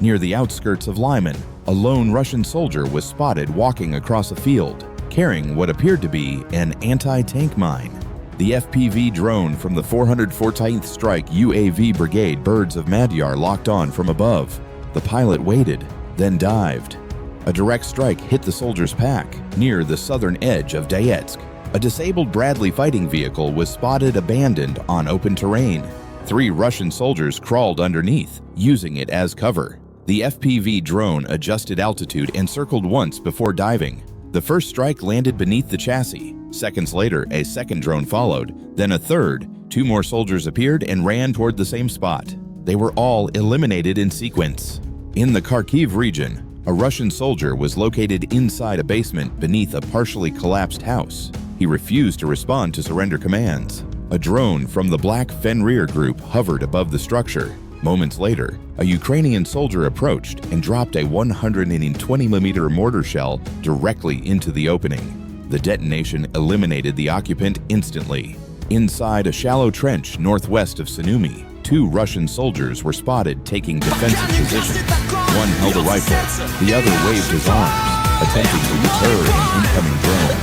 Near the outskirts of Lyman, a lone Russian soldier was spotted walking across a field, carrying what appeared to be an anti-tank mine. The FPV drone from the 414th Strike UAV Brigade Birds of Magyar locked on from above. The pilot waited, then dived. A direct strike hit the soldier's pack near the southern edge of Donetsk. A disabled Bradley fighting vehicle was spotted abandoned on open terrain. 3 Russian soldiers crawled underneath, using it as cover. The FPV drone adjusted altitude and circled once before diving. The first strike landed beneath the chassis. Seconds later, a second drone followed, then a third. 2 more soldiers appeared and ran toward the same spot. They were all eliminated in sequence. In the Kharkiv region, a Russian soldier was located inside a basement beneath a partially collapsed house. He refused to respond to surrender commands. A drone from the Black Fenrir group hovered above the structure. Moments later, a Ukrainian soldier approached and dropped a 120mm mortar shell directly into the opening. The detonation eliminated the occupant instantly. Inside a shallow trench northwest of Sumy, 2 Russian soldiers were spotted taking defensive positions. One held a rifle, the other waved his arms, attempting to deter an incoming drone.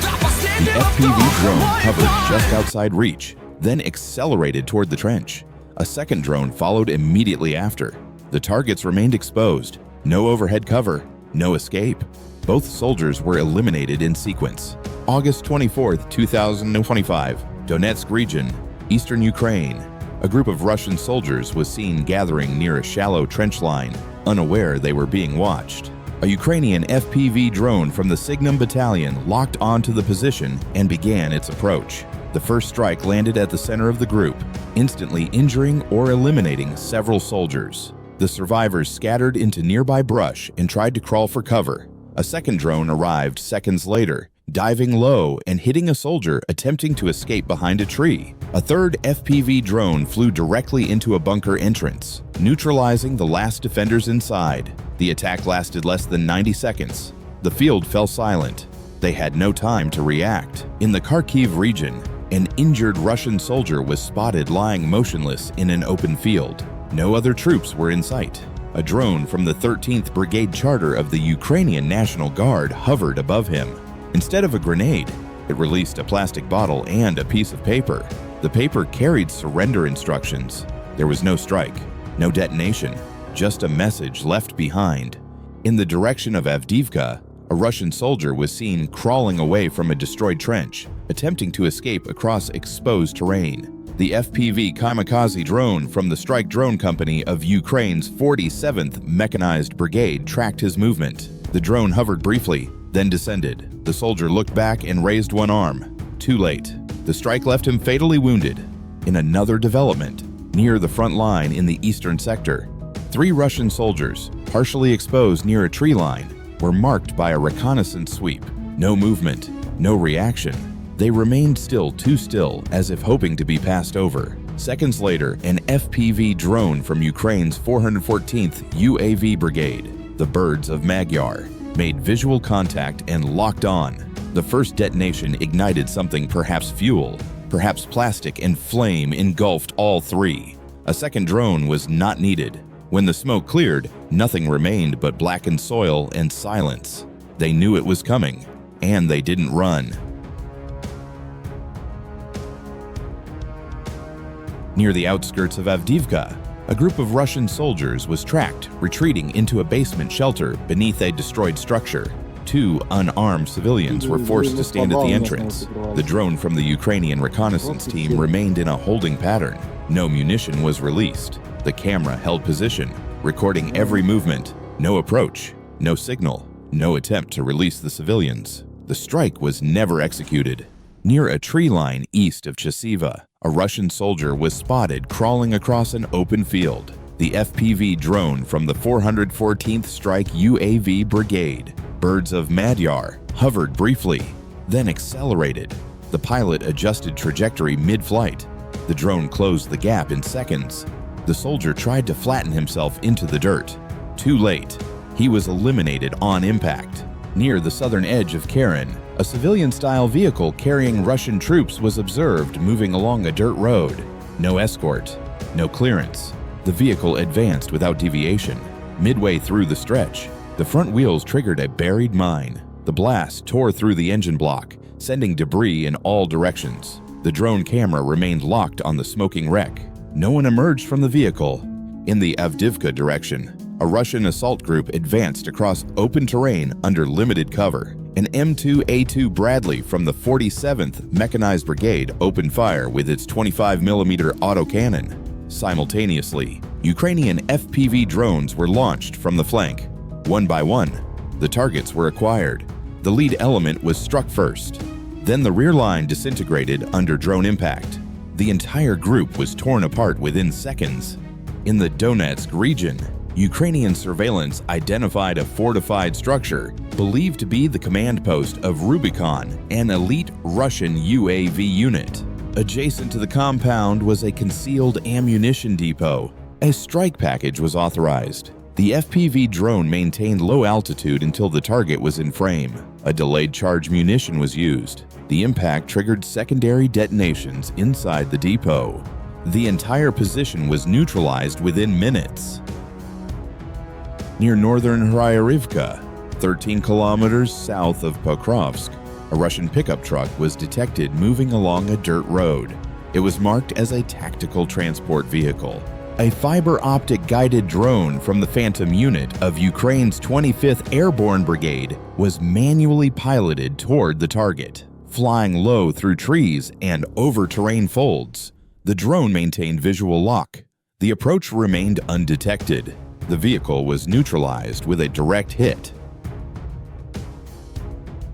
The FPV drone hovered just outside reach, then accelerated toward the trench. A second drone followed immediately after. The targets remained exposed. No overhead cover, no escape. Both soldiers were eliminated in sequence. August 24, 2025, Donetsk region, eastern Ukraine. A group of Russian soldiers was seen gathering near a shallow trench line, unaware they were being watched. A Ukrainian FPV drone from the Signum Battalion locked onto the position and began its approach. The first strike landed at the center of the group, instantly injuring or eliminating several soldiers. The survivors scattered into nearby brush and tried to crawl for cover. A second drone arrived seconds later, diving low and hitting a soldier attempting to escape behind a tree. A third FPV drone flew directly into a bunker entrance, neutralizing the last defenders inside. The attack lasted less than 90 seconds. The field fell silent. They had no time to react. In the Kharkiv region, an injured Russian soldier was spotted lying motionless in an open field. No other troops were in sight. A drone from the 13th Brigade Charter of the Ukrainian National Guard hovered above him. Instead of a grenade, it released a plastic bottle and a piece of paper. The paper carried surrender instructions. There was no strike, no detonation, just a message left behind. In the direction of Avdiivka, a Russian soldier was seen crawling away from a destroyed trench, attempting to escape across exposed terrain. The FPV kamikaze drone from the Strike Drone Company of Ukraine's 47th Mechanized Brigade tracked his movement. The drone hovered briefly, then descended. The soldier looked back and raised one arm. Too late. The strike left him fatally wounded. In another development, near the front line in the eastern sector, 3 Russian soldiers, partially exposed near a tree line, were marked by a reconnaissance sweep. No movement, no reaction. They remained too still, as if hoping to be passed over. Seconds later, an FPV drone from Ukraine's 414th UAV Brigade, the Birds of Magyar, made visual contact and locked on. The first detonation ignited something, perhaps fuel, perhaps plastic, and flame engulfed all 3. A second drone was not needed. When the smoke cleared, nothing remained but blackened soil and silence. They knew it was coming, and they didn't run. Near the outskirts of Avdiivka, a group of Russian soldiers was tracked, retreating into a basement shelter beneath a destroyed structure. 2 unarmed civilians were forced to stand at the entrance. The drone from the Ukrainian reconnaissance team remained in a holding pattern. No munition was released. The camera held position, recording every movement. No approach, no signal, no attempt to release the civilians. The strike was never executed. Near a tree line east of Chasiva, a Russian soldier was spotted crawling across an open field. The FPV drone from the 414th Strike UAV Brigade, Birds of Magyar, hovered briefly, then accelerated. The pilot adjusted trajectory mid-flight. The drone closed the gap in seconds. The soldier tried to flatten himself into the dirt. Too late. He was eliminated on impact. Near the southern edge of Karen, a civilian-style vehicle carrying Russian troops was observed moving along a dirt road. No escort, no clearance. The vehicle advanced without deviation. Midway through the stretch, the front wheels triggered a buried mine. The blast tore through the engine block, sending debris in all directions. The drone camera remained locked on the smoking wreck. No one emerged from the vehicle. In the Avdiivka direction, a Russian assault group advanced across open terrain under limited cover. An M2A2 Bradley from the 47th Mechanized Brigade opened fire with its 25mm autocannon. Simultaneously, Ukrainian FPV drones were launched from the flank. One by one, the targets were acquired. The lead element was struck first. Then the rear line disintegrated under drone impact. The entire group was torn apart within seconds. In the Donetsk region, Ukrainian surveillance identified a fortified structure believed to be the command post of Rubicon, an elite Russian UAV unit. Adjacent to the compound was a concealed ammunition depot. A strike package was authorized. The FPV drone maintained low altitude until the target was in frame. A delayed charge munition was used. The impact triggered secondary detonations inside the depot. The entire position was neutralized within minutes. Near northern Hryarivka, 13 kilometers south of Pokrovsk, a Russian pickup truck was detected moving along a dirt road. It was marked as a tactical transport vehicle. A fiber-optic guided drone from the Phantom unit of Ukraine's 25th Airborne Brigade was manually piloted toward the target. Flying low through trees and over terrain folds, the drone maintained visual lock. The approach remained undetected. The vehicle was neutralized with a direct hit.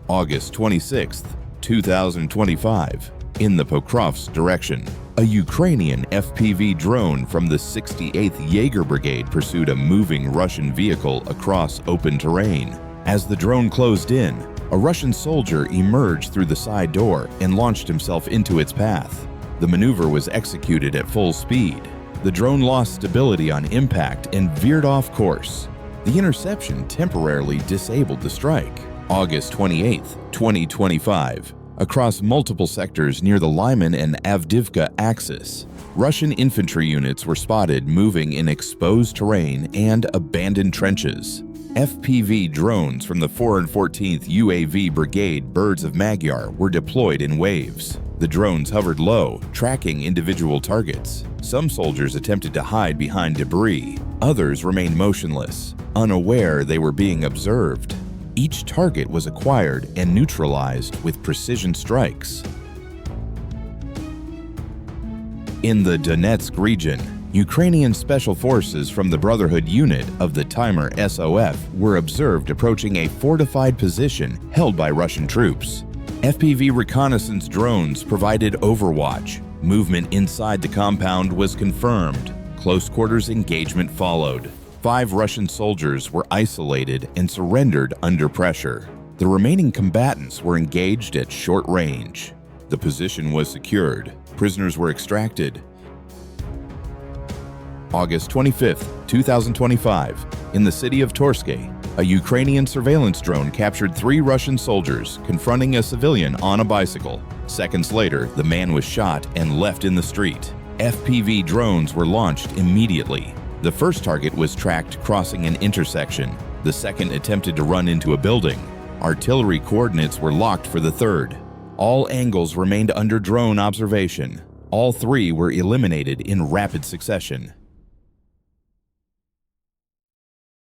August 26, 2025. In the Pokrovsk direction, a Ukrainian FPV drone from the 68th Jaeger Brigade pursued a moving Russian vehicle across open terrain. As the drone closed in, a Russian soldier emerged through the side door and launched himself into its path. The maneuver was executed at full speed. The drone lost stability on impact and veered off course. The interception temporarily disabled the strike. August 28, 2025. Across multiple sectors near the Lyman and Avdiivka axis, Russian infantry units were spotted moving in exposed terrain and abandoned trenches. FPV drones from the 414th UAV Brigade Birds of Magyar were deployed in waves. The drones hovered low, tracking individual targets. Some soldiers attempted to hide behind debris. Others remained motionless, unaware they were being observed. Each target was acquired and neutralized with precision strikes. In the Donetsk region, Ukrainian special forces from the Brotherhood unit of the Timer SOF were observed approaching a fortified position held by Russian troops. FPV reconnaissance drones provided overwatch. Movement inside the compound was confirmed. Close quarters engagement followed. 5 Russian soldiers were isolated and surrendered under pressure. The remaining combatants were engaged at short range. The position was secured. Prisoners were extracted. August 25, 2025, in the city of Torske, a Ukrainian surveillance drone captured 3 Russian soldiers confronting a civilian on a bicycle. Seconds later, the man was shot and left in the street. FPV drones were launched immediately. The first target was tracked crossing an intersection. The second attempted to run into a building. Artillery coordinates were locked for the third. All angles remained under drone observation. All 3 were eliminated in rapid succession.